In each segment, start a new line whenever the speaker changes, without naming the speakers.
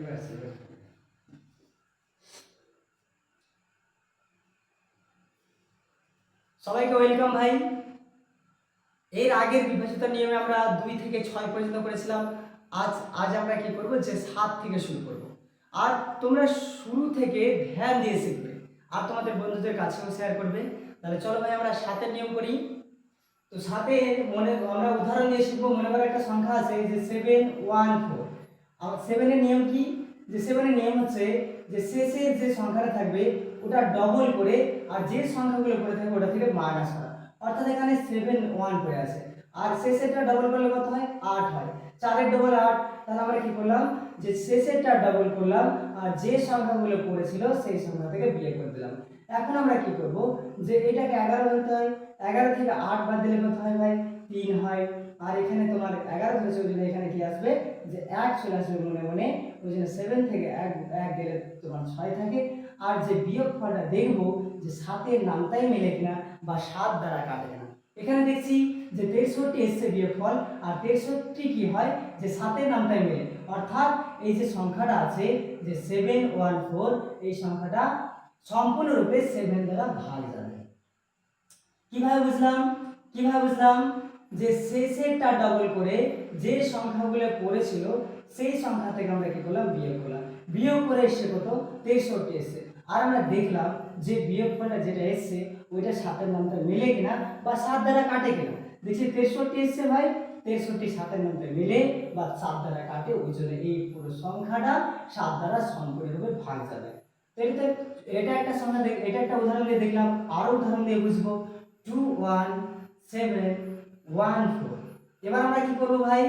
এবার সবাইকে ওয়েলকাম ভাই। এর আগের বিভাজিত নিয়মে আমরা 2 থেকে 6 পর্যন্ত করেছিলাম। আজ আমরা কি করব, যে 7 থেকে শুরু করব। আর তোমরা শুরু থেকে ধ্যান দিয়ে শিখবে আর তোমাদের বন্ধুদের কাছেও শেয়ার করবে। তাহলে চলো ভাই আমরা 7 নিয়ম করি। তো 7 আমরা উদাহরণ দিয়ে শিখবো। মনে করো একটা সংখ্যা আছে যে 714। আর 7 এর নিয়ম কি, যে 7 এর নিয়ম হচ্ছে যে শেষের যে সংখ্যাটা থাকবে ওটা ডবল করে আর যে সংখ্যাগুলো পড়ে থাকবে ওটা থেকে মাইনাস করা। অর্থাৎ এখানে 7 1 পড়ে আছে আর শেষেরটা ডবল করলে কত হয়, 8 হয়। 4 এর ডবল 8। তাহলে আমরা কি করলাম, যে শেষেরটা ডবল করলাম আর যে সংখ্যাগুলো পড়েছিল সেই সংখ্যা থেকে বিয়োগ করে দিলাম। এখন আমরা কি করব, যে এটাকে 11 ধরতে হয়। 11 থেকে 8 বাদ দিলে কত হয় ভাই, 3 হয়। আর এখানে তোমার 11 ধরেছে ওই জন্য এখানে কি আসবে, যে 1 চলে আসবে মনে মনে। ওই জন্য 7 থেকে 1 গেলে তোমার 6 থাকে। আর যে বিয়োগ ফলটা দেখবো যে 7 এর নামটাই মেলে কিনা বা 7 দ্বারা কাটে কিনা। এখানে দেখছি যে 63 এসছে বিয়োগ ফল, আর 63 কি হয়, যে 7 এর নামটাই মেলে। অর্থাৎ এই যে সংখ্যাটা আছে যে 714, এই সংখ্যাটা সম্পূর্ণরূপে 7 দ্বারা ভাগ যাবে। কিভাবে বুঝলাম, যে শেষেরটা ডবল করে যে সংখ্যাগুলো পড়েছিল সেই সংখ্যা থেকে আমরা কি করলাম, বিয়োগ করলাম। বিয়োগ করে এসছে কত, 63 এসছে। আর আমরা দেখলাম যে বিয়োগফলটা যেটা এসছে ওইটা 7 এর নামটা মেলে কিনা বা 7 দ্বারা কাটে কিনা। দেখছি 63 এসছে ভাই, 63 7 এর নামটা মেলে বা 7 দ্বারা কাটে। ওই জন্য এই পুরো সংখ্যাটা 7 দ্বারা সম্পূর্ণরূপে ভাগ যাবে। এটা একটা সংখ্যা, এটা একটা উদাহরণ দিয়ে দেখলাম। আরো উদাহরণ দিয়ে বুঝবো। 21714। এবার আমরা কি করব ভাই,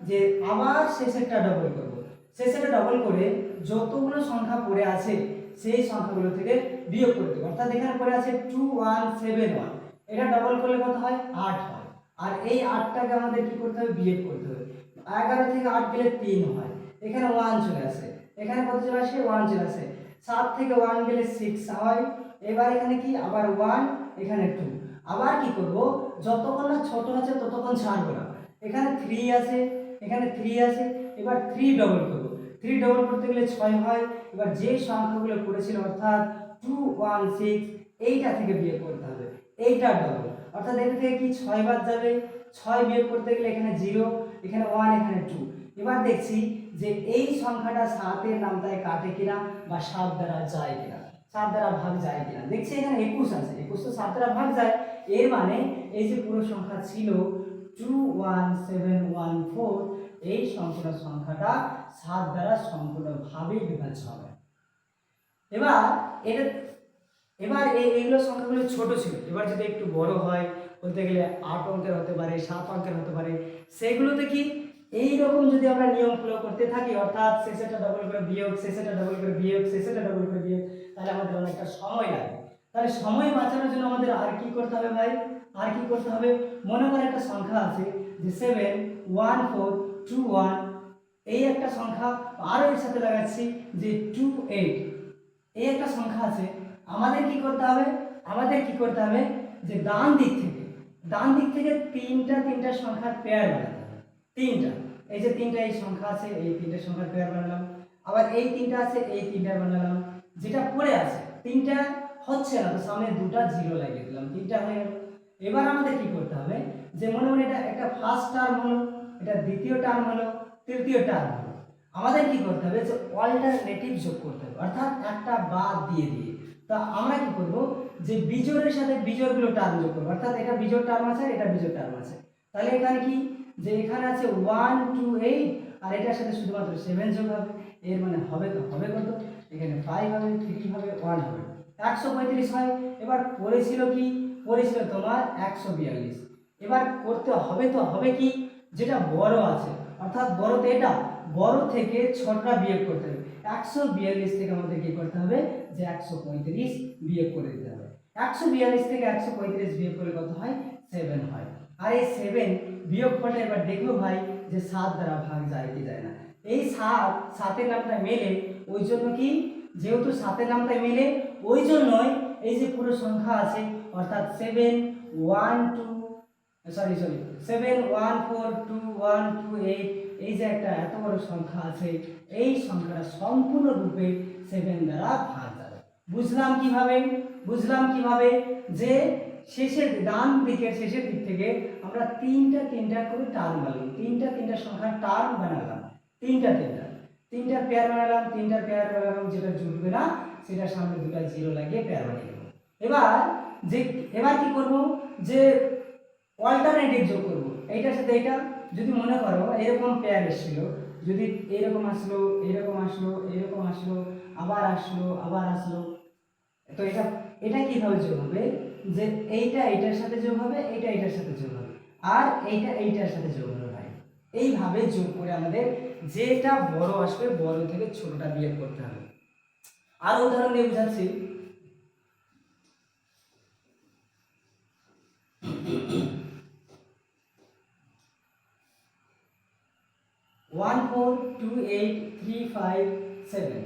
যে আবার শেষেরটা ডবল করব। শেষেরটা ডবল করে যতগুলো সংখ্যা পড়ে আছে সেই সংখ্যাগুলো থেকে বিয়োগ করে দেব। অর্থাৎ এখানে পড়ে আছে 2171, এটা ডবল করলে কত হয়, 8 হয়। আর এই 8টাকে আমাদের কি করতে হবে, বিয়োগ করতে হবে। 11 থেকে 8 গেলে 3 হয়। এখানে 1 চলে আসে, এখানে কত চলে আসে, 1 চলে আসে। 7 থেকে 1 গেলে 6 হয়। এবার এখানে কি, আবার 1, এখানে 2। আবার কি করব, যতক্ষণ না ছোট আছে ততক্ষণ ছাড়বো না। এখানে 3 আছে, এখানে 3 আছে। এবার 3 ডবল করব। 3 ডবল করতে গেলে 6 হয়। এবার যে সংখ্যাগুলো পড়েছিল অর্থাৎ 216, এইটা থেকে বিয়োগ করতে হবে। এইটা ডবল, অর্থাৎ এটা থেকে কি 6 বাদ যাবে। 6 বিয়োগ করতে গেলে এখানে 0, এখানে 1, এখানে 2। এবার দেখছি যে এই সংখ্যাটা 7 এর নামটায় কাটে কিনা বা 7 দ্বারা যায় কিনা, 7 দ্বারা ভাগ যায় কিনা। দেখছি এখানে 21 আছে, 21 তো 7 দ্বারা ভাগ যায়। এর মানে এই যে পুরো সংখ্যা ছিল 21714, এই সম্পূর্ণ সংখ্যাটা 7 দ্বারা সম্পূর্ণভাবে বিভাজ্য হবে। এবার এটা এইগুলো সংখ্যাগুলো ছোট ছিল। এবার যদি একটু বড় হয়, বলতে গেলে 8 অঙ্কের হতে পারে, 7 অঙ্কের হতে পারে, সেগুলোতে কি এই রকম যদি আমরা নিয়ম ফলো করতে থাকি, অর্থাৎ শেষেরটা ডবল করে বিয়োগ, শেষেরটা ডবল করে বিয়োগ, শেষেরটা ডবল করে বিয়োগ, তাহলে আমাদের অনেকটা সময় লাগবে। তাহলে সময় বাঁচানোর জন্য আমাদের আর কি করতে হবে ভাই, আর কি করতে হবে, মনে করে একটা সংখ্যা আছে যে 71421, এই একটা সংখ্যা। আরও এর সাথে লাগাচ্ছি যে 28, এই একটা সংখ্যা আছে। আমাদের কি করতে হবে, যে ডান দিক থেকে তিনটা সংখ্যার পেয়ার বানাতে হবে। তিনটা, এই যে তিনটা এই সংখ্যা আছে, এই তিনটা সংখ্যার পেয়ার বানালাম। আবার এই তিনটা আছে, এই তিনটা বানালাম। যেটা পড়ে আছে তিনটা হচ্ছে না, তো সামনে দুটো জিরো লাগিয়ে দিলাম, তিনটা হয়ে গেল। এবার আমাদের কি করতে হবে, যে মনে মনে এটা একটা ফার্স্ট টার্ম হলো, এটা দ্বিতীয় টার্ম হলো, তৃতীয় টার্ম হলো। আমাদের কি করতে হবে, যে অল্টারনেটিভ যোগ করতে হবে, অর্থাৎ একটা বাদ দিয়ে দিয়ে। তা আমরা কি করব, যে বিজোড়ের সাথে বিজোড়গুলো টার্ম যোগ করব। অর্থাৎ এটা বিজোড় টার্ম আছে, এটা বিজোড় টার্ম আছে। তাহলে এখানে কি, যে এখানে আছে 128 আর এটার সাথে শুধুমাত্র 7 যোগ হবে। এর মানে হবে তো হবে কত, এখানে 5 হবে, 3 হবে, 1 হবে, 135 হয়। এবার পড়েছিল কি, পড়েছিল তোমার 142। এবার করতে হবে তো হবে কি, যেটা বড় আছে, অর্থাৎ বড়তে এটা, বড় থেকে ছোটটা বিয়োগ করতে হবে। 142 থেকে আমাদের কি করতে হবে, যে 135 বিয়োগ করে দিতে হবে। 142 থেকে 135 বিয়োগ করলে কত হয়, 7 হয়। আর এই 7 বিয়োগ করলে এবার দেখবো ভাই যে 7 দ্বারা ভাগ যায় কি যায় না। এই 7 নামটা মেলে, ওই জন্য কি, যেহেতু 7 নামটা মেলে ওই জন্যই এই যে পুরো সংখ্যা আছে, অর্থাৎ 7142128 এই যে একটা এত বড় সংখ্যা আছে, এই সংখ্যাটা সম্পূর্ণরূপে 7 দ্বারা ভাগ যাবে। বুঝলাম কিভাবে যে শেষের ডান দিকের শেষের দিক থেকে আমরা তিনটা করে টার্ম বানালাম, তিনটা সংখ্যার টার্ম বানালাম, তিনটা পেয়ার বানালাম, যেটা জুটবে না সেটার সামনে দুটো জিরো লাগিয়ে পেয়ার বানিয়ে দেবো। এবার কি করব, যে অল্টারনেটিভ যোগ করব, এইটার সাথে এইটা। যদি মনে করো এরকম পেয়ার এসেছিল, যদি এরকম আসলো, আবার আসলো, তো এটা কিভাবে যোগ হবে, যে এইটা এইটার সাথে যোগ হবে, এইটা এইটার সাথে যোগ হবে, আর এইটা এইটার সাথে যোগ হবে ভাই। এইভাবে যোগ করে আমাদের যেটা বড় আসবে বড় থেকে ছোটটা বিয়োগ করতে হবে। আর উদাহরণ দিয়ে বোঝাচ্ছি। 1428357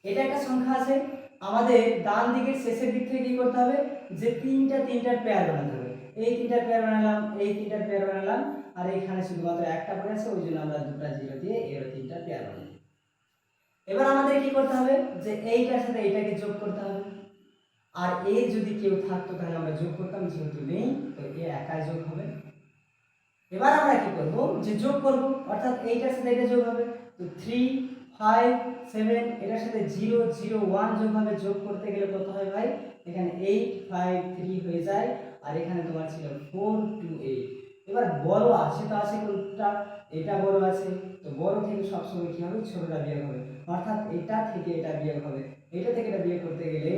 এটা একটা সংখ্যা আছে। আমাদের ডান দিকের শেষের দিক থেকে কি করতে হবে, যে তিনটার পেয়ার বানাতে হবে। এই তিনটার পেয়ার বানালাম, আর এখানে শুধুমাত্র একটা পড়ে আছে, ওই জন্য আমরা দুটো জিরো দিয়ে এর তিনটা পেয়ার বানাই। এবার আমাদের কি করতে হবে, যে এইটার সাথে এইটাকে যোগ করতে হবে, আর এর যদি কেউ থাকতো তাহলে আমরা যোগ করতাম, যেহেতু নেই তো এ একাই যোগ হবে। এবার আমরা কি করব, যে যোগ করব, অর্থাৎ এইটার সাথে এটা যোগ হবে, তো 3 5 7 এটার সাথে 0 0 1 যোগ হবে। যোগ করতে গেলে কত হয় ভাই, এখানে 8 5 3 হয়ে যায়, আর এখানে তোমার ছিল 4 2 8। এবার বড় আছে তো আছে কোনটা, এটা বড় আছে, তো বড় থেকে সবসময় কি হবে, ছোটটা বিয়োগ হবে, অর্থাৎ এটা থেকে এটা বিয়োগ হবে। এটা থেকে এটা বিয়োগ করতে গেলে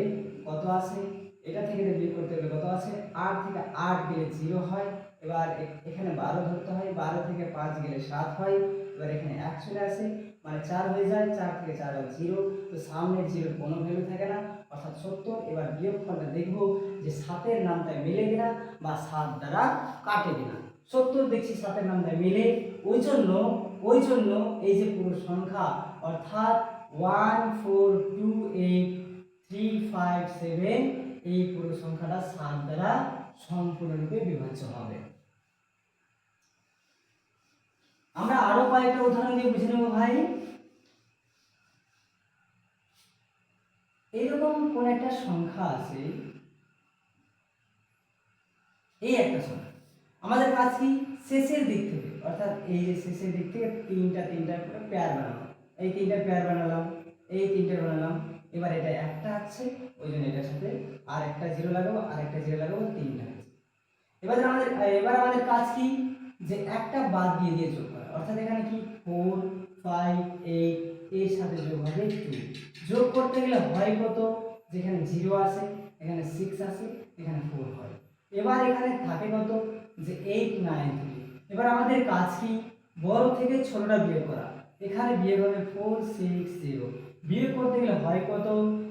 কত আছে, এটা থেকে এটা বিয়োগ করতে গেলে কত আছে, 8 থেকে 8 গেলে 0 হয়। এবার এখানে 12 ধরতে হয়, 12 থেকে 5 গেলে 7 হয়। এবার এখানে 1 চলে আসে, মানে 4 হয়ে যায়, 4 থেকে 4 আর 0, তো সামনের 0 কোনো ভ্যালু থাকে না, অর্থাৎ 70। এবার বিয়োগফলটা দেখব যে 7-এর নামটা মেলে কিনা বা 7 দ্বারা কাটে কিনা। 70 দেখছি 7-এর নামটা মেলে, ওই জন্য এই যে পুরো সংখ্যা অর্থাৎ 1428357 এই পুরো সংখ্যাটা 7 দ্বারা সম্পূর্ণরূপে বিভাজ্য হবে। আমরা আরো কয়েকটা উদাহরণ দিয়ে বুঝে নেব ভাই। এইরকম কোন একটা সংখ্যা আছে, এই একটা সংখ্যা, আমাদের কাজ কি, শেষের দিক থেকে, অর্থাৎ এই যে শেষের দিক থেকে তিনটা করে পেয়ার বানাবো। এই তিনটা পেয়ার বানালাম, এই তিনটা বানালাম। এবার এটা একটা আছে, ওই জন্য এটার সাথে আর একটা জিরো লাগাবো, আর একটা জিরো লাগাবো, তিনটা আছে। এবার আমাদের কাজ কি, যে একটা বাদ দিয়ে যোগ করা, অর্থাৎ এখানে কি 4 5 8 এর সাথে যোগ হবে 2। যোগ করতে গেলে হয় কত, যেখানে 0 আছে, এখানে 6 আছে, এখানে 4 হয়। এবার এখানে থাকে কত, যে 8 9 3। এবার আমাদের কাজ কি, বড় থেকে ছোটটা বিয়োগ করা। এখানে বিয়োগ হবে 4 6 0। বিয়োগ করতে গেলে হয় কত,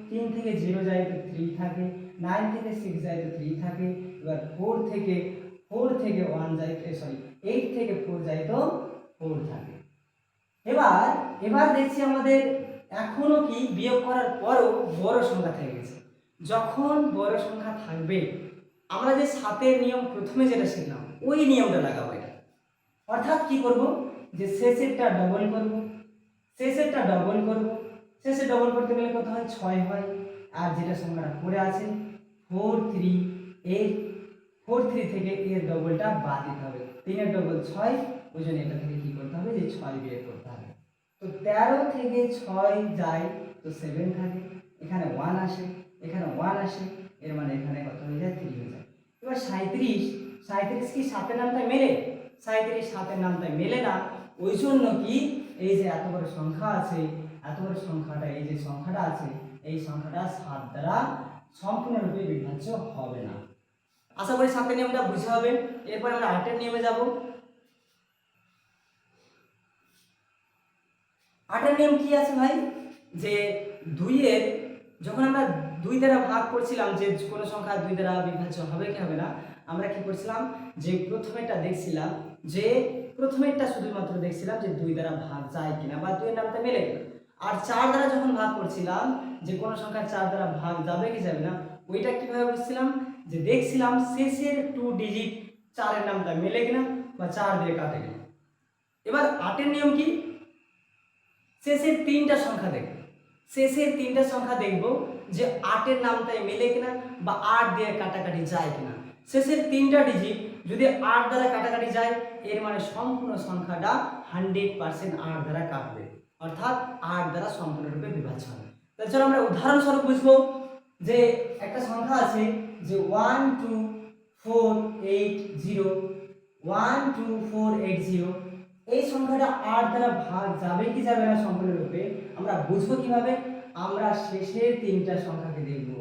3 থেকে 0 যায় তো 3 থাকে, 9 থেকে 6 যায় তো 3 থাকে। এবার 4 থেকে 1 যায়, 8 থেকে 4 যায় তো 4 থাকে। এবার দেখছি আমাদের এখনো কি বিয়োগ করার পরও বড় সংখ্যা থেকে গেছে। যখন বড় সংখ্যা থাকবে, আমরা যে 7-এর নিয়ম প্রথমে যেটা শিখলাম ওই নিয়মটা লাগাবো এটা। অর্থাৎ কি করব, যে শেষেরটা ডবল করব, শেষে ডবল করতে গেলে কত হয়, 6 হয়। আর যেটা সংখ্যাটা পড়ে আছে 4 3, এর 4 3 থেকে এর ডবলটা বাদ দিতে হবে। 3-এর ডবল 6, ওই জন্য এটা থেকে কি করতে হবে, যে 6 বিয়োগ করতে হবে। তো 13 থেকে 6 যায় তো 7 থাকে, এখানে 1 আসে, এখানে 1 আসে, এর মানে এখানে কত হয়ে যায়, 3 হয়ে যায়। এবার 37 কি 7-এর নামটা মেলে, 37 7-এর নামটা মেলে না। ওই জন্য কি, এই যে এত বড় সংখ্যা আছে, এত বড় সংখ্যাটা, এই যে সংখ্যাটা আছে, এই সংখ্যাটা 7 দ্বারা সম্পূর্ণরূপে বিভাজ্য হবে না। আশা করি 7-এর নিয়মটা বুঝতে হবে। এরপর আমরা 8-এর নিয়মে যাব। 8-এর নিয়ম কি আছে ভাই, যে 2-এর যখন আমরা 2 দ্বারা ভাগ করছিলাম, যে কোনো সংখ্যা 2 দ্বারা বিভাজ্য হবে কি হবে না, আমরা কি করছিলাম, যে প্রথমেরটা দেখছিলাম, যে প্রথমেরটা শুধুমাত্র দেখছিলাম যে 2 দ্বারা ভাগ যায় কিনা বা 2-এর নামটা মেলে কিনা। আর 4 দ্বারা যখন ভাগ করছিলাম, যে কোনো সংখ্যা 4 দ্বারা ভাগ যাবে কি যাবে না, ওইটা কিভাবে বুঝছিলাম, যে দেখছিলাম শেষের 2 ডিজিট 4-এর নামটা মেলে কিনা বা 4 দিয়ে কাটে কিনা। এবার 8 এর নিয়ম কি, শেষের 3টা সংখ্যা দেখব, শেষের 3টা সংখ্যা দেখব যে 8 এর নামটাই মেলে কিনা বা 8 দিয়ে কাটাকাটি যায় কিনা। শেষের 3টা ডিজিট যদি 8 দ্বারা কাটাকাটি যায় এর মানে সম্পূর্ণ সংখ্যাটা 100% 8 দ্বারা কাটবে, অর্থাৎ 8 দ্বারা সম্পূর্ণরূপে বিভাজ্য হবে। তাহলে চলো আমরা উদাহরণস্বরূপ বুঝবো যে একটা সংখ্যা আছে যে 12480 এই সংখ্যাটা 8 দ্বারা ভাগ যাবে কি যাবে না সম্পূর্ণরূপে আমরা বুঝবো কিভাবে, আমরা শেষের 3টা সংখ্যাকে দেখব,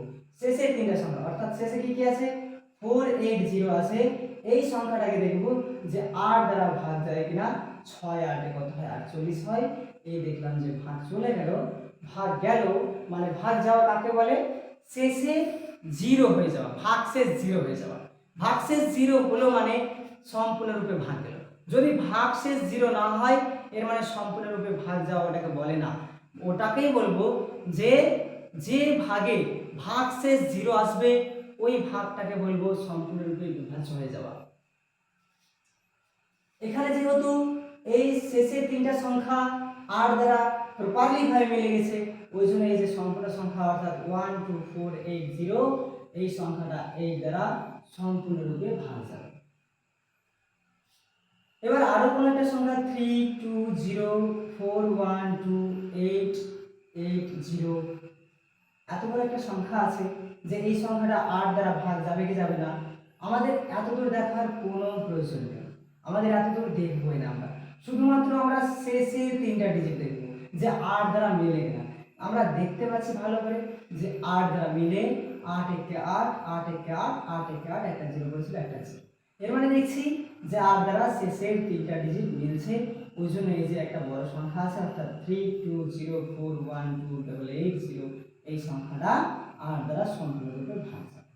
শেষের 3টা সংখ্যা অর্থাৎ শেষে কি কি আছে 480 আছে, এই সংখ্যাটাকে দেখব যে 8 দ্বারা ভাগ যায় কিনা, 6 8 কত হয় 48 হয়, এই দেখলাম যে ভাগ চলে গেল, ভাগ গেল মানে ভাগ যাওয়া কাকে বলে, শেষে 0 হয়ে যাওয়া, ভাগশেষ 0 হয়ে যাওয়া, ভাগশেষ 0 হলো মানে সম্পূর্ণরূপে ভাগ গেল। যদি ভাগশেষ 0 না হয় এর মানে সম্পূর্ণরূপে ভাগ যাওয়া ওটাকে বলে না, ওটাকেই বলবো যে যে ভাগে ভাগশেষ 0 আসবে ওই ভাগটাকে বলবো সম্পূর্ণরূপে বিভাজ্য হয়ে যাওয়া। এখানে যেহেতু এই শেষের 3টা সংখ্যা 8 দ্বারা প্রপারলি ভাবে মিলে গেছে ওই জন্য এই যে সম্পূর্ণ সংখ্যা অর্থাৎ 12480 এই সংখ্যাটা 8 দ্বারা সম্পূর্ণরূপে ভাগ যাবে। এবার আরো কোন একটা সংখ্যা 3204128880 এত বড় একটা সংখ্যা আছে যে এই সংখ্যাটা 8 দ্বারা ভাগ যাবে কি যাবে না আমাদের এতদূর দেখার কোনো প্রয়োজন নেই, আমাদের এতদূর দেখবই না, আমরা শুধুমাত্র আমরা শেষের 3টা ডিজিট দেখব যে 8 দ্বারা মিলে কিনা। আমরা দেখতে পাচ্ছি ভালো করে যে 8 দ্বারা মিলে 8 একে 8 8 একে 8 8 একে 8 একটা 0 বলেছিল একটা 0, এর মানে দেখছি যে 8 দ্বারা শেষের 3টা ডিজিট মিলছে, ওই জন্য এই যে একটা বড় সংখ্যা আছে অর্থাৎ 3204128880 এই সংখ্যাটা 8 দ্বারা সম্পূর্ণরূপে ভাগ যাবে।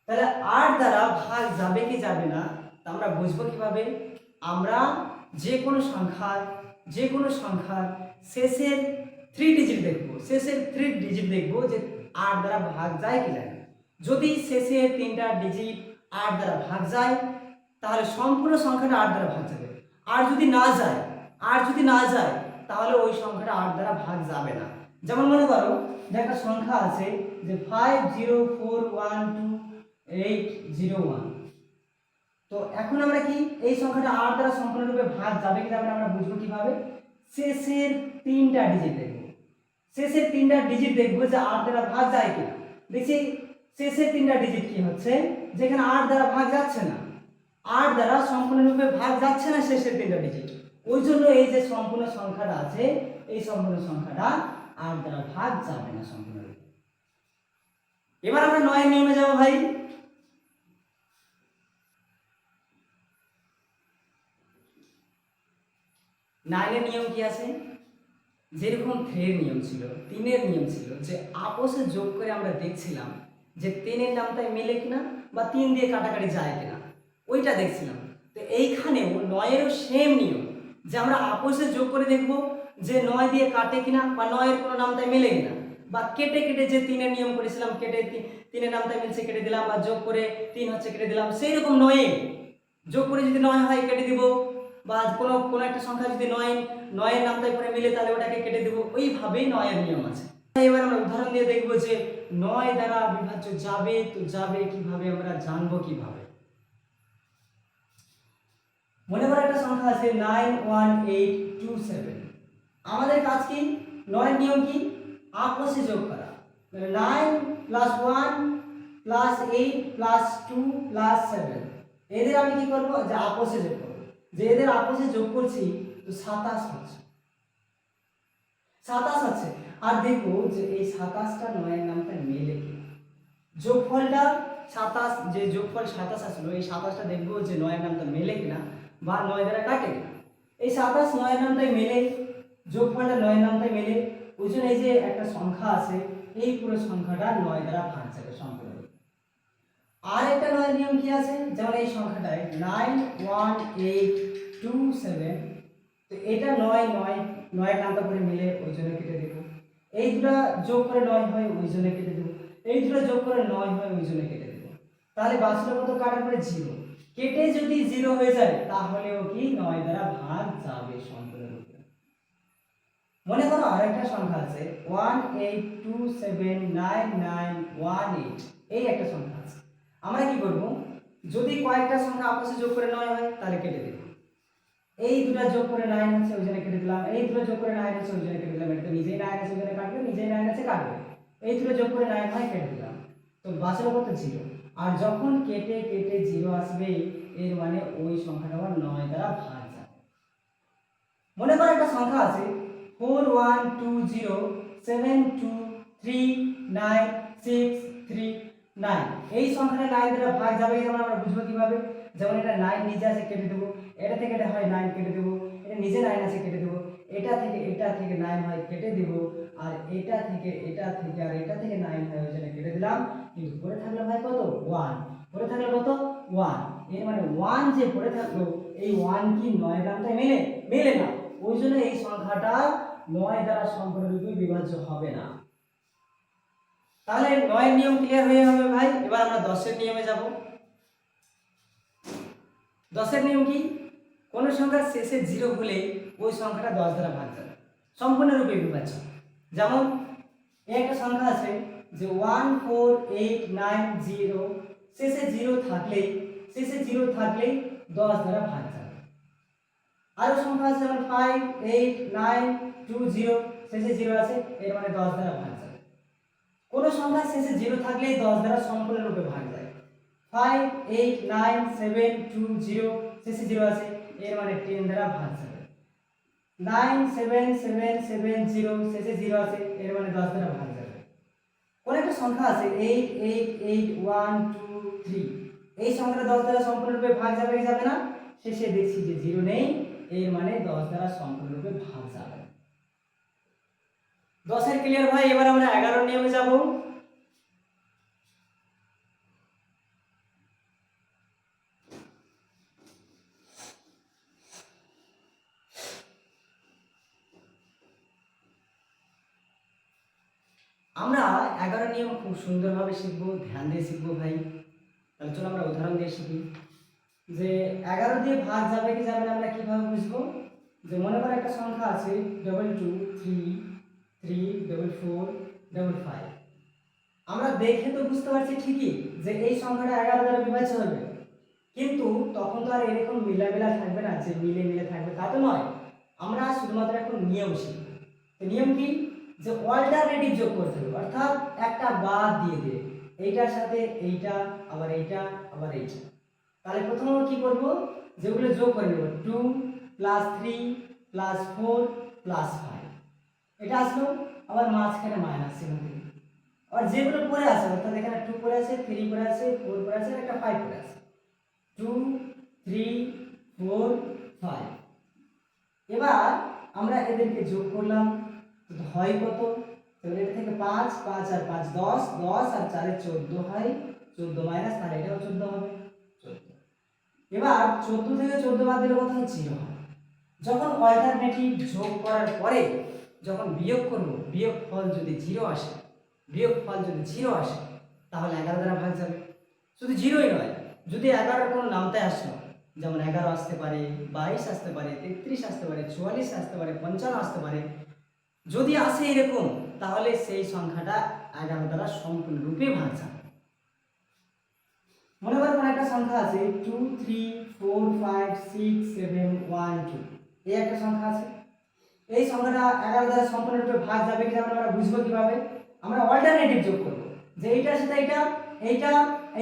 তাহলে 8 দ্বারা ভাগ যাবে কি যাবে না তা আমরা বুঝবো কিভাবে, আমরা যে কোনো সংখ্যার শেষের 3 ডিজিট দেখব, শেষের 3 ডিজিট দেখব যে 8 দ্বারা ভাগ যায় কি যায় না। যদি শেষের 3টা ডিজিট 8 দ্বারা ভাগ যায় তাহলে সম্পূর্ণ সংখ্যাটা 8 দ্বারা ভাগ যাবে, আর যদি না যায় তাহলে ওই সংখ্যাটা 8 দ্বারা ভাগ যাবে না। যেমন মনে করো যে একটা সংখ্যা আছে যে 50412801, তো এখন আমরা কি এই সংখ্যাটা 8 দ্বারা সম্পূর্ণরূপে ভাগ যাবে কি যাবে না আমরা বুঝবো কিভাবে, শেষের 3টা ডিজিট দেখব, শেষের 3টা ডিজিট দেখব যে 8 দ্বারা ভাগ যায় কিনা। দেখি শেষের 3টা ডিজিট কি হচ্ছে, যেখানে 8 দ্বারা ভাগ যাচ্ছে না, 8 দ্বারা সম্পূর্ণরূপে ভাগ যাচ্ছে না শেষের 3টা ডিজিট, ওই জন্য এই যে সম্পূর্ণ সংখ্যাটা আছে এই সম্পূর্ণ সংখ্যাটা 8 দ্বারা ভাগ যাবে না সম্পূর্ণরূপে। এবার আমরা 9 এর নিয়মে যাব ভাই। 9 এর নিয়ম কি আছে, যেরকম 3 এর নিয়ম ছিল 3 এর নিয়ম ছিল যে আপোষে যোগ করে আমরা দেখছিলাম যে 3 এর নামটাই মিলে কিনা বা 3 দিয়ে কাটাকাটি যায় কিনা ওইটা দেখছিলাম। তো এইখানেও 9 এরও সেম নিয়ম যে আমরা আপোষে যোগ করে দেখব যে 9 দিয়ে কাটে কিনা বা 9 এর কোনো নামটাই মিলে কিনা, বা কেটে কেটে যে 3 এর নিয়ম করেছিলাম কেটে 3 এর নামটাই মিলছে কেটে দিলাম, বা যোগ করে 3 হচ্ছে কেটে দিলাম, সেই রকম 9 যোগ করে যদি 9 হয় কেটে দিব, বা কোনো একটা সংখ্যা যদি 9 এর নামটাই পরে মিলে তাহলে ওটাকে কেটে দেব, ওইভাবেই 9 এর নিয়ম আছে। এবার আমরা উদাহরণ দিয়ে দেখব যে 9 দ্বারা বিভাজ্য যাবে তো যাবে কিভাবে, আমরা জানবো কিভাবে। মনে করো একটা সংখ্যা আছে 91827, আমাদের কাজ কি 9 এর নিয়ম কি আপোষে যোগ করা, 9 + 1 + 8 + 2 + 7 এদের আমি কি করব যে আপোষে যোগ করব, যে এদের আপোষে যোগ করছি তো 27 হচ্ছে, 27 আছে। আর দেখবো যে এই 27টা 9 এর নামটা মিলে কি, যোগফলটা 27 যে যোগফল 27 আসলো এই 27টা দেখবো যে 9 এর নামটা মেলে কিনা বা 9 দ্বারা কাটে কিনা। এই 27 9 এর নামটাই মেলে, যোগফলটা 9 এর নামটাই মেলে, ওই জন্য এই যে একটা সংখ্যা আছে এই পুরো সংখ্যাটা 9 দ্বারা ভাগ যাবে সম্পূর্ণ। আর একটা 9 এর নিয়ম কি আছে, যেমন এই সংখ্যাটায় 91827, তো এটা 9 এর নামটা করে মিলে ওই জন্য কেটে দেব, এই দুটো যোগ করে 9 হয় ওই জন্য কেটে দেব, এই দুটো যোগ করে 9 হয় ওই জন্য কেটে দেব, তাহলে বাঁচলো কত কাটার পরে 0, কেটে যদি 0 হয়ে যায় তাহলেও কি 9 দ্বারা ভাগ যাবে সম্পূর্ণরূপে। মনে করো আরেকটা সংখ্যা আছে 1827991 এই একটা সংখ্যা আছে। আমরা কি করব, যদি কয়েকটা সংখ্যা আপসে যোগ করে 9 হয় তাহলে কেটে দেব। এই দুটো যোগ করে 9 আছে ওই জন্য কেটে দিলাম, এই দুটো যোগ করে 9 আছে ওই জন্য কেটে দিলাম, এটা তো নিজেই 9 আছে ওই জন্য কাটবে, নিজেই 9 আছে কাটবে। এই দুটো যোগ করে 9 হয় কেটে দিলাম, তো বাঁচলো কত 0। আর যখন কেটে কেটে 0 আসবে এর মানে ওই সংখ্যাটা আবার 9 দ্বারা ভাগ যাবে। মনে করো একটা সংখ্যা আছে 4120723963 এই সংখ্যাটা 9 দ্বারা ভাগ যাবে, যেমন আমরা বুঝবো কিভাবে, যেমন এটা 9 নিজে আছে কেটে দেবো, এটা থেকে এটা হয় 9 কেটে দেবো, এটা নিজে 9 আছে কেটে দেবো, এটা থেকে 9 হয় কেটে দেবো, আর এটা থেকে আর এটা থেকে 9 হয় ওই জন্য কেটে দিলাম। কিন্তু পড়ে থাকলে ভাই কত 1, পড়ে থাকলে কত 1, এর মানে 1 যে পড়ে থাকলো এই 1 কি 9 গ্রামটা মেলে না, ওই জন্য এই সংখ্যাটা 9 দ্বারা সম্পূর্ণরূপে বিভাজ্য হবে না। তাহলে 9 এর নিয়ম ক্লিয়ার হয়ে যাবে ভাই। এবার আমরা 10 এর নিয়মে যাব। 10 এর নিয়ম কি, কোন সংখ্যার শেষে 0 হলে ওই সংখ্যাটা 10 দ্বারা ভাগ যাবে, সম্পূর্ণরূপে বিভাজ্য। যেমন একটা সংখ্যা আছে যে 14890 শেষে 0 থাকলেই 10 দ্বারা ভাগ যাবে। আরো সংখ্যা আছে যেমন 58920 শেষে 0 আছে এর মানে 10 দ্বারা ভাগ যাবে। কোন সংখ্যা শেষে 0 থাকলেই 10 দ্বারা সম্পূর্ণরূপে ভাগ যায়। 589720 শেষে 0 আছে এর মানে 10 দ্বারা ভাগ যাবে। 97770 শেষে 0 আছে এর মানে 10 দ্বারা ভাগ যাবে। কোন একটা সংখ্যা আছে 888123 এই সংখ্যাটা 10 দ্বারা সম্পূর্ণরূপে ভাগ যাবে কি যাবে না, শেষে দেখছি যে 0 নেই এর মানে 10 দ্বারা সম্পূর্ণরূপে ভাগ যাবে। 10 এর ক্লিয়ার ভাই। এবার আমরা 11 নিয়মে যাব। আমরা 11 নিয়ম খুব সুন্দরভাবে শিখবো, ধ্যান দিয়ে শিখবো ভাই। তাহলে চলো আমরা উদাহরণ দিয়ে শিখি যে 11 দিয়ে ভাগ যাবে কি যাবে না আমরা কিভাবে বুঝবো। যে মনে করো একটা সংখ্যা আছে 22334455, আমরা দেখে তো বুঝতে পারছি ঠিকই যে এই সংখ্যাটা 11 দ্বারা বিভাজ্য হবে, কিন্তু তখন তো আর এরকম মিলামেলা থাকবে না যে মিলে থাকবে, তা তো নয়। আমরা শুধুমাত্র এখন নিয়ম শিখব। নিয়ম কি, যে অল্টারনেটিভ যোগ করতে হবে, অর্থাৎ একটা বাদ দিয়ে দিয়ে এইটার সাথে এইটা আবার এইটা আবার এইটা। তাহলে প্রথমে কি করব, যেগুলো যোগ করে নেব 2 + 3 + 4 + 5 এটা আসলো, আবার মাঝখানে মাইনাস চিহ্ন দিই। আর যেগুলো পড়ে আছে অর্থাৎ এখানে 2 পড়ে আছে, 3 পড়ে আছে, 4 পড়ে আছে, একটা 5 পড়ে আছে, 2 3 4 5। এবার আমরা এদেরকে যোগ করলাম, হয় কত, তাহলে এটা থেকে 5 5 আর 5 10 10 আর 4 এ 14 হয়, 14 মাইনাস, তাহলে এটাও 14 হবে 14। এবার 14 থেকে 14 বাদ দিলে কত হয় 0 হয়। যখন অল্টারনেটিভ যোগ করার পরে যখন বিয়োগ করব, বিয়োগফল যদি 0 আসে, তাহলে 11 দ্বারা ভাগ যাবে। শুধু 0ই নয়, যদি 11 এর কোনো নামতায় আসলো, যেমন 11 আসতে পারে, 22 আসতে পারে, 33 আসতে পারে, 44 আসতে পারে, 55 আসতে পারে, যদি আসে এরকম তাহলে সেই সংখ্যাটা 11 দ্বারা সম্পূর্ণরূপে ভাগ যাবে। মনে করো কোন একটা সংখ্যা আছে 23456712 এই একটা সংখ্যা আছে, এই সংখ্যাটা 11 দ্বারা সম্পূর্ণরূপে ভাগ যাবে কি যাবে আমরা বুঝবো কিভাবে, আমরা অল্টারনেটিভ যোগ করব, যে এইটার সাথে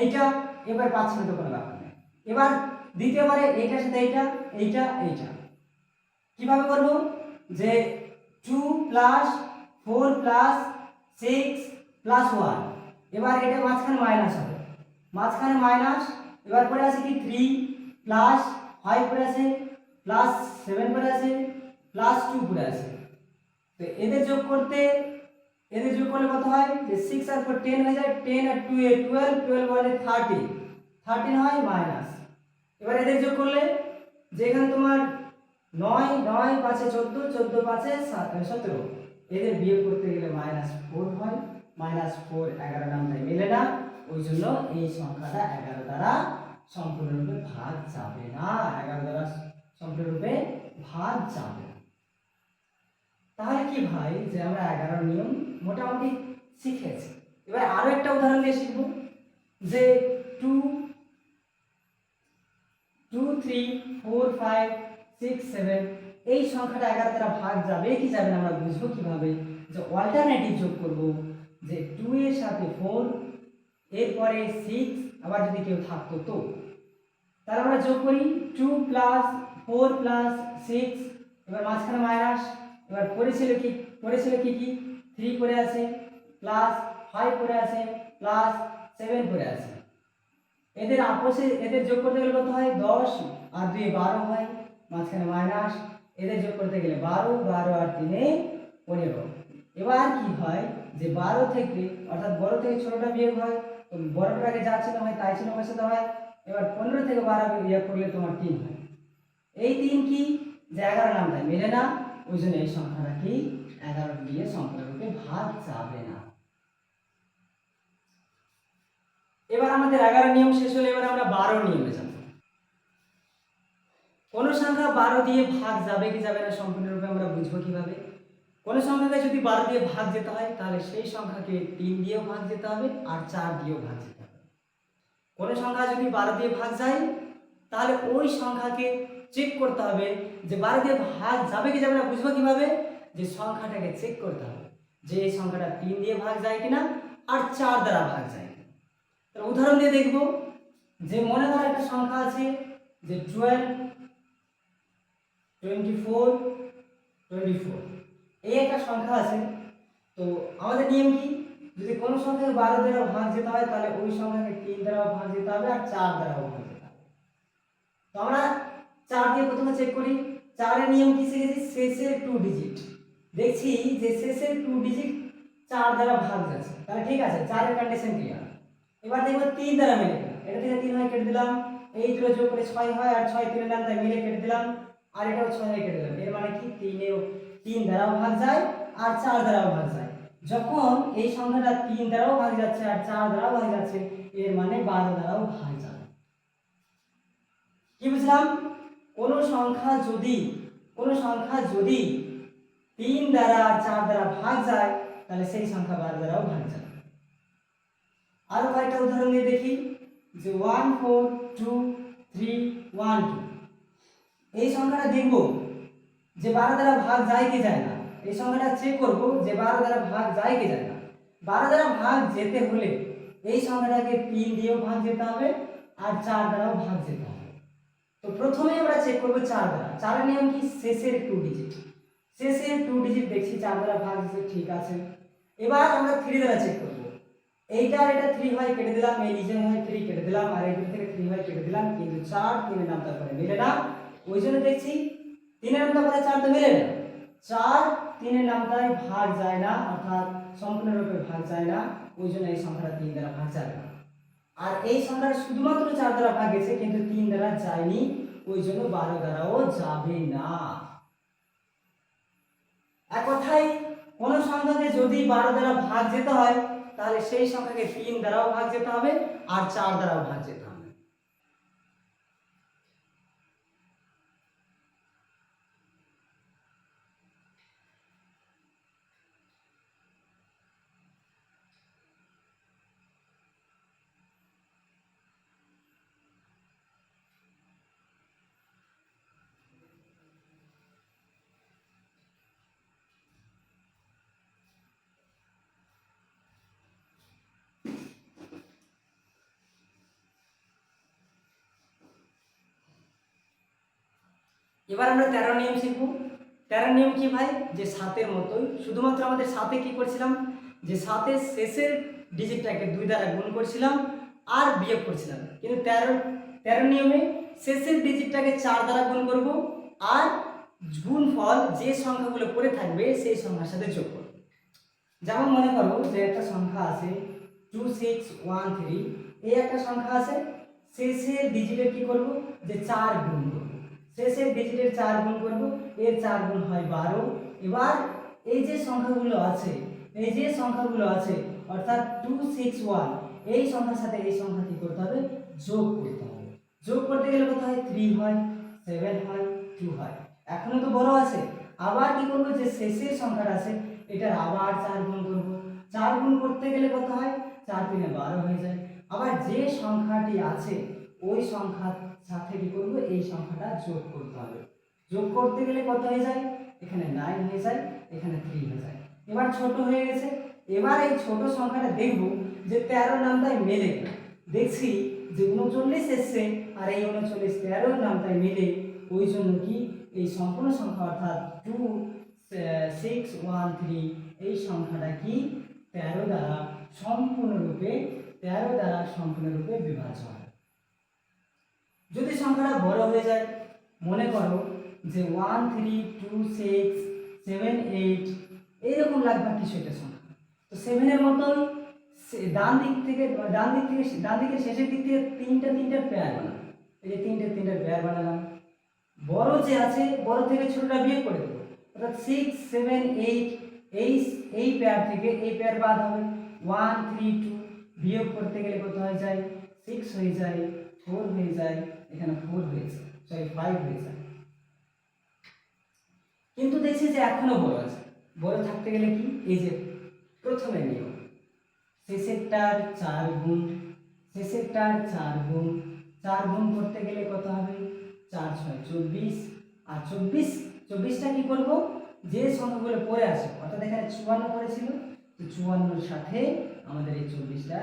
এইটা এবার পাচ্ছি না তো কোনো ব্যাপার নেই। এবার দ্বিতীয়বারে এইটার সাথে এইটা কিভাবে করব, যে 2 + 4 + 6 + 1, এবার এটা মাঝখানে মাইনাস হবে, মাঝখানে মাইনাস, এবার পরে আছে কি 3 + 5 পরে আছে, +7 পরে আছে, +2 পরে আছে। তো এদের যোগ করলে কত হয়, যে 6 আর 4 10 হয়ে যায়, 10 আর 2 এ 12, 12 আর 13 13 হয় মাইনাস। এবার এদের যোগ করলে, যেখানে তোমার 9 9 5 এ 14 14 5 এ 17, এদের বিয়োগ করতে গেলে -4 হয়, -4 11 নামটাই মেলে না, ওই জন্য এই সংখ্যাটা 11 দ্বারা সম্পূর্ণরূপে ভাগ যাবে না, 11 দ্বারা সম্পূর্ণরূপে ভাগ যাবে না। তাহলে কি ভাই যে আমরা 11 নিয়ম মোটামুটি শিখেছি। এবার আরো একটা উদাহরণ দিয়ে শিখব যে 2 2 3 4 5 6 7 এই সংখ্যাটা 11 দ্বারা ভাগ যাবে কি যাবে না আমরা বুঝবো কিভাবে, যে অল্টারনেটিভ যোগ করব, যে 2 এর সাথে 4 এরপরে 6 আবার যদি কেউ থাকতো তো তাহলে আমরা যোগ করি 2 প্লাস 4 প্লাস 6, এবার মাঝখানে মাইনাস, এবার পড়েছিল কি 3 পড়ে আছে, প্লাস 5 পড়ে আছে, প্লাস 7 পড়ে আছে। এদের আপসে এদের যোগ করতে গেলে কত হয় 10 আর 2 12 হয়, মাঝখানে মাইনাস, এদের যোগ করতে গেলে 12 12 আর 3 15। এবার কি হয় যে 12 থেকে অর্থাৎ বড় থেকে ছোটটা বিয়োগ হয়, তো বড়টাকে যা ছিল হয় তাই ছিল বসাতে হয়। এবার 15 থেকে 12 বিয়োগ করলে তোমার 3 হয়। এই 3 কি যে 11 নামটা মেলে না, ওই জন্য এই সংখ্যাটা কি 11 দিয়ে সম্পূর্ণরূপে ভাগ যাবে না। এবার আমাদের 11 নিয়ম শেষ হলে এবার আমরা 12 নিয়মে যাব। কোন সংখ্যা 12 দিয়ে ভাগ যাবে কি যাবে না সম্পূর্ণরূপে আমরা বুঝবো কিভাবে। কোন সংখ্যাকে যদি 12 দিয়ে ভাগ যেতে হয় তাহলে সেই সংখ্যাকে 3 দিয়েও ভাগ যেতে হবে আর 4 দিয়েও ভাগ যেতে হবে। কোন সংখ্যা যদি 12 দিয়ে ভাগ যায় তাহলে ওই সংখ্যাকে চেক করতে হবে যে 12 দিয়ে ভাগ যাবে কি যাবে না বুঝবো কিভাবে, যে সংখ্যাটাকে চেক করতে হবে যে এই সংখ্যাটা 3 দিয়ে ভাগ যায় কিনা আর 4 দ্বারা ভাগ যায় কিনা। তাহলে উদাহরণ দিয়ে দেখব যে মনে করো একটা সংখ্যা আছে যে 12 24 24 এই একটা সংখ্যা আছে। তো আমাদের নিয়ম কি, যদি কোনো সংখ্যাকে 12 দ্বারা ভাগ যেতে হয় তাহলে ওই সংখ্যাকে 3 দ্বারাও ভাগ যেতে হবে আর 4 দ্বারাও ভাগ যেতে হবে। তো আমরা 4 দিয়ে প্রথমে চেক করি। 4 এর নিয়ম কি শিখেছি, শেষের 2 ডিজিট দেখছি যে শেষের 2 ডিজিট 4 দ্বারা ভাগ যাচ্ছে, তাহলে ঠিক আছে 4 এর কন্ডিশন ক্লিয়ার। এবার দেখব 3 দ্বারা মিলে কিনা, এটা থেকে 3 হয় কেটে দিলাম, এই দুটো যোগ করে 6 হয় আর 6 3 এর নাম তাই মিলে কেটে দিলাম, আর এটাও 6 এ কেটে দিলাম। এর মানে কি 3 দ্বারাও ভাগ যায় আর 4 দ্বারাও ভাগ যায়। যখন এই সংখ্যাটা 3 দ্বারাও ভাগ যাচ্ছে আর 4 দ্বারাও ভাগ যাচ্ছে, এর মানে 12 দ্বারাও ভাগ যায়। কি বুঝলাম, কোন সংখ্যা যদি 3 দ্বারা আর 4 দ্বারা ভাগ যায় তাহলে সেই সংখ্যা 12 দ্বারাও ভাগ যায়। আরো কয়েকটা উদাহরণ দিয়ে দেখি যে 1 4 2 3 1 2 এই সংখ্যাটা দেখব যে 12 দ্বারা ভাগ যায় কি যায় না। এই সংখ্যাটা চেক করব যে 12 দ্বারা ভাগ যায় কি যায় না। 12 দ্বারা ভাগ যেতে হলে এই সংখ্যাটাকে 3 দিয়েও ভাগ যেতে হবে আর 4 দ্বারাও ভাগ যেতে হবে। তো প্রথমে আমরা চেক করব 4 দ্বারা। 4 এর নিয়ম কি, শেষের 2 ডিজিট, শেষের 2 ডিজিট দেখছি 4 দ্বারা ভাগ দিচ্ছে, ঠিক আছে। এবার আমরা 3 দ্বারা চেক করব। এইটা আর এটা 3 হয় কেটে দিলাম, এই নিচে হয় 3 কেটে দিলাম, আর এই দুটো থেকে 3 হয় কেটে দিলাম, কিন্তু 4 3 এর নাম তারপরে মিলে না, ওই জন্য দেখছি 3 এর নামটা পরে 4 তো মিলে না, 4 3 এর নামটাই ভাগ যায় না, অর্থাৎ সম্পূর্ণরূপে ভাগ যায় না, ওই জন্য এই সংখ্যাটা 3 দ্বারা ভাগ যাবে না। আর এই সংখ্যাটা শুধুমাত্র 4 দ্বারা ভাগ গেছে কিন্তু 3 দ্বারা যায়নি, ওই জন্য 12 দ্বারাও যাবে না। এক কথায় কোন সংখ্যাকে যদি 12 দ্বারা ভাগ যেতে হয় তাহলে সেই সংখ্যাকে 3 দ্বারাও ভাগ যেতে হবে আর 4 দ্বারাও ভাগ যেতে হবে। এবার আমরা 13 নিয়ম শিখব। 13 নিয়ম কি ভাই, যে 7 এর মতোই, শুধুমাত্র আমাদের 7 এ কি করছিলাম, যে 7 এর শেষের ডিজিটটাকে 2 দ্বারা গুণ করছিলাম আর বিয়োগ করছিলাম, কিন্তু 13 নিয়মে শেষের ডিজিটটাকে 4 দ্বারা গুণ করব আর গুণফল যে সংখ্যাগুলো পড়ে থাকবে সেই সংখ্যার সাথে যোগ করব। যেমন মনে করো যে একটা সংখ্যা আছে 2613, এই একটা সংখ্যা আছে, শেষের ডিজিটের কি করব, যে 4 গুণ করব, শেষের ডিজিটের 4 গুণ করব, এর 4 গুণ হয় 12। এবার এই যে সংখ্যাগুলো আছে অর্থাৎ 261, এই সংখ্যার সাথে এই সংখ্যা কি করতে হবে, যোগ করতে হবে। যোগ করতে গেলে কত হয় 3 হয়, 7 হয়, 2 হয়। এখনো তো বড় আছে, আবার কি করব যে শেষের সংখ্যাটা আছে এটার আবার 4 গুণ করব। 4 গুণ করতে গেলে কত হয় 4 3 12 হয়ে যায়। আবার যে সংখ্যাটি আছে ওই সংখ্যার সাথে কি করব এই সংখ্যাটা যোগ করতে হবে। যোগ করতে গেলে কত হয়ে যায়, এখানে 9 হয়ে যায়, এখানে 3 হয়ে যায়। এবার ছোট হয়ে গেছে, এবার এই ছোট সংখ্যাটা দেখব যে 13 নামটাই মেলে কিনা। দেখছি যে 39 এসছে আর এই 39 13 নামটাই মেলে, ওই জন্য কি এই সম্পূর্ণ সংখ্যা অর্থাৎ 2 6 1 3 এই সংখ্যাটা কি 13 দ্বারা সম্পূর্ণরূপে বিভাজ্য হয়। যদি সংখ্যাটা বড় হয়ে যায়, মনে করো যে 1 3 2 6 7 8 এইরকম লাগবে কিছু একটা সংখ্যা, তো 7 এর মতোই ডান দিকের শেষের দিক থেকে তিনটা পেয়ার বানাবো। এই যে তিনটা পেয়ার বানালাম। বড় যে আছে বড় থেকে ছোটটা বিয়োগ করে দেবো, অর্থাৎ 6 7 8 এই পেয়ার থেকে এই পেয়ার বাদ হবে। 1 3 2 বিয়োগ করতে গেলে কত হয়ে যায় 6 হয়ে যায়, 4 হয়ে যায়, এখানে 4 হয়ে যায়, সরি 5 হয়ে যায়। কিন্তু দেখছি যে এখনো বড় আছে, বড় থাকতে গেলে কি এই যে প্রথমে নিয়ম শেষেরটার 4 গুণ, 4 গুণ করতে গেলে কত হবে 4 6 24, আর 24টা কি করব যে সংখ্যাগুলো পড়ে আছে, অর্থাৎ এখানে 54 পড়েছিল, তো 54 এর সাথে আমাদের এই 24টা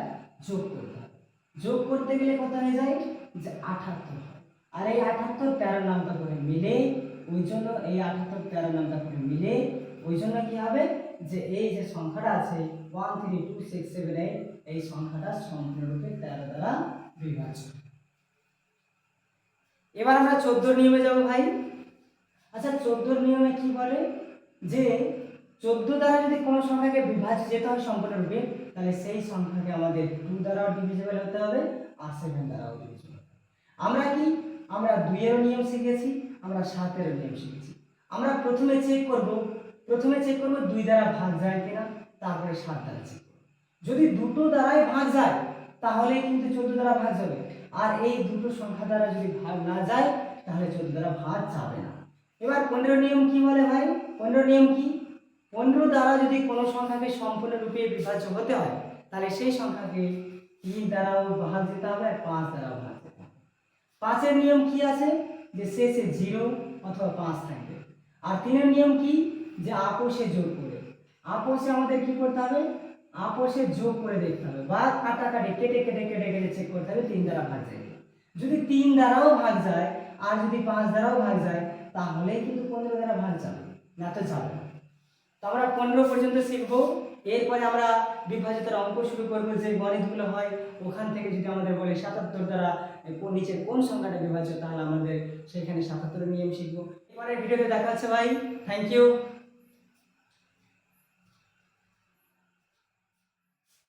যোগ করতে হবে। যোগ করতে গেলে কত হয়ে যায় যে 78 হয়। আর এই 78 13 নামটা করে মিলে, ওই জন্য এই 78 13 নামটা করে মিলে ওই জন্য কি হবে যে এই যে সংখ্যাটা আছে 1 3 2 6 7 8 এই সংখ্যাটা সম্পূর্ণরূপে 13 দ্বারা বিভাজ্য। এবার আমরা 14 নিয়মে যাব ভাই। আচ্ছা 14 নিয়মে কি বলে যে 14 দ্বারা যদি কোনো সংখ্যাকে বিভাজ্য যেতে হয় সম্পূর্ণরূপে, তাহলে সেই সংখ্যাকে আমাদের 2 দ্বারাও ডিভিজিবল হতে হবে আর 7 দ্বারাও ডিভিজিবল। আমরা 2 এর নিয়ম শিখেছি, আমরা 7 এর নিয়ম শিখেছি। আমরা প্রথমে চেক করব 2 দ্বারা ভাগ যায় কিনা, তারপরে 7 দ্বারা চেক করব। যদি দুটো দ্বারাই ভাগ যায় তাহলে কিন্তু 14 দ্বারা ভাগ যাবে, আর এই দুটো সংখ্যা দ্বারা যদি ভাগ না যায় তাহলে 14 দ্বারা ভাগ যাবে না। এবার 15 নিয়ম কি বলে ভাই, 15 নিয়ম কি 15 দ্বারা যদি কোনো সংখ্যাকে সম্পূর্ণরূপে বিভাজ্য হতে হয় তাহলে সেই সংখ্যাকে 3 দ্বারাও ভাগ যেতে হবে আর 5 দ্বারাও ভাগ যেতে হবে। 5 এর নিয়ম কি আছে যে শেষে 0 অথবা 5 থাকবে। আর 3 এর নিয়ম কি যে আপোষে যোগ করে, আপোষে আমাদের কি করতে হবে আপোষে যোগ করে দেখতে হবে বা কাটাকাটি কেটে চেক করতে হবে 3 দ্বারা ভাগ যায়। যদি 3 দ্বারাও ভাগ যায় আর যদি 5 দ্বারাও ভাগ যায় তাহলে কিন্তু 15 দ্বারা ভাগ যাবে না, তো যাবে না। তো আমরা 15 পর্যন্ত শিখবো। এরপরে আমরা বিভাজিতের অঙ্ক শুরু করবো, যে গণিতগুলো হয় ওখান থেকে যদি আমাদের বলে 77 দ্বারা নিচের কোন সংখ্যাটা বিভাজ্য, তাহলে আমাদের সেখানে 77 নিয়ম শিখবো। এবারে ভিডিওতে দেখা হচ্ছে ভাই, থ্যাংক ইউ।